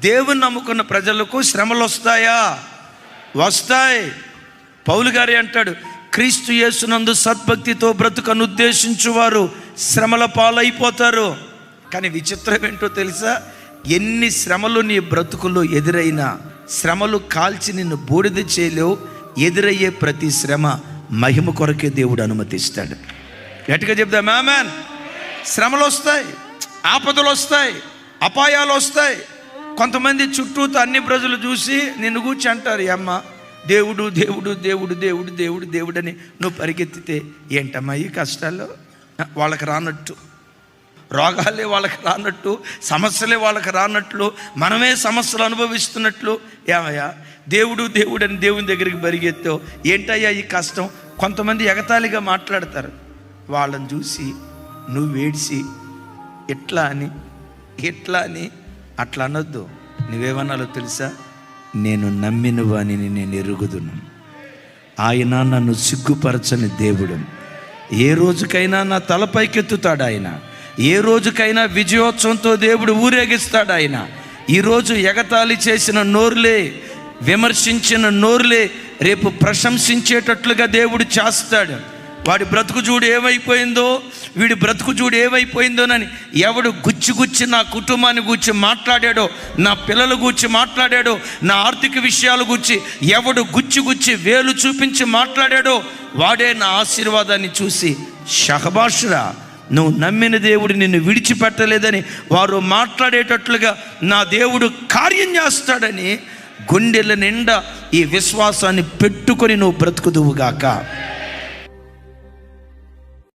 దేవుని నమ్ముకున్న ప్రజలకు శ్రమలు వస్తాయా? వస్తాయి. పౌలు గారే అంటాడు, క్రీస్తు యేసునందు సద్భక్తితో బ్రతుకను ఉద్దేశించువారు శ్రమల పాలైపోతారు. కానీ విచిత్రం ఏంటో తెలుసా? ఎన్ని శ్రమలు నీ బ్రతుకులో ఎదురైనా శ్రమలు కాల్చి నిన్ను బూడిద చేయలేవు. ఎదురయ్యే ప్రతి శ్రమ మహిమ కొరకే దేవుడు అనుమతిస్తాడు. గట్టిగా చెప్దాం ఆమేన్. శ్రమలు వస్తాయి, ఆపదలు వస్తాయి, అపాయాలు వస్తాయి. కొంతమంది చుట్టూతో అన్ని ప్రజలు చూసి నిన్ను కూర్చి అంటారు, అమ్మ దేవుడు దేవుడు దేవుడు దేవుడు దేవుడు దేవుడు అని నువ్వు పరిగెత్తితే ఏంటమ్మా ఈ కష్టాలు? వాళ్ళకి రానట్టు, రోగాలే వాళ్ళకి రానట్టు, సమస్యలే వాళ్ళకి రానట్లు, మనమే సమస్యలు అనుభవిస్తున్నట్లు. ఏమయ్యా దేవుడు దేవుడు అని దేవుని దగ్గరికి పరిగెత్తావు, ఏంటయ్యా ఈ కష్టం? కొంతమంది ఎగతాళిగా మాట్లాడతారు. వాళ్ళని చూసి నువ్వు వేడిసి ఎట్లా అని అట్లా అనొద్దు. నువ్వేమన్నాలో తెలుసా? నేను నమ్మిన వానిని నేను ఎరుగుదును, ఆయన నన్ను సిగ్గుపరచని దేవుడు. ఏ రోజుకైనా నా తలపైకెత్తుతాడు ఆయన. ఏ రోజుకైనా విజయోత్సవంతో దేవుడు ఊరేగిస్తాడు ఆయన. ఈరోజు ఎగతాళి చేసిన నోరులే, విమర్శించిన నోరులే రేపు ప్రశంసించేటట్లుగా దేవుడు చేస్తాడు. వాడి బ్రతుకు చూడు ఏమైపోయిందో, వీడి బ్రతుకు చూడు ఏమైపోయిందోనని ఎవడు గుచ్చి నా కుటుంబాన్ని గూర్చి మాట్లాడాడో, నా పిల్లల గూర్చి మాట్లాడాడో, నా ఆర్థిక విషయాల గూర్చి ఎవడు గుచ్చి వేలు చూపించి మాట్లాడాడో వాడే నా ఆశీర్వాదాన్ని చూసి షహబాషురా, నువ్వు నమ్మిన దేవుడు నిన్ను విడిచిపెట్టలేదని వారు మాట్లాడేటట్లుగా నా దేవుడు కార్యం చేస్తాడని గుండెల నిండా ఈ విశ్వాసాన్ని పెట్టుకొని నువ్వు బ్రతుకుదువుగాక.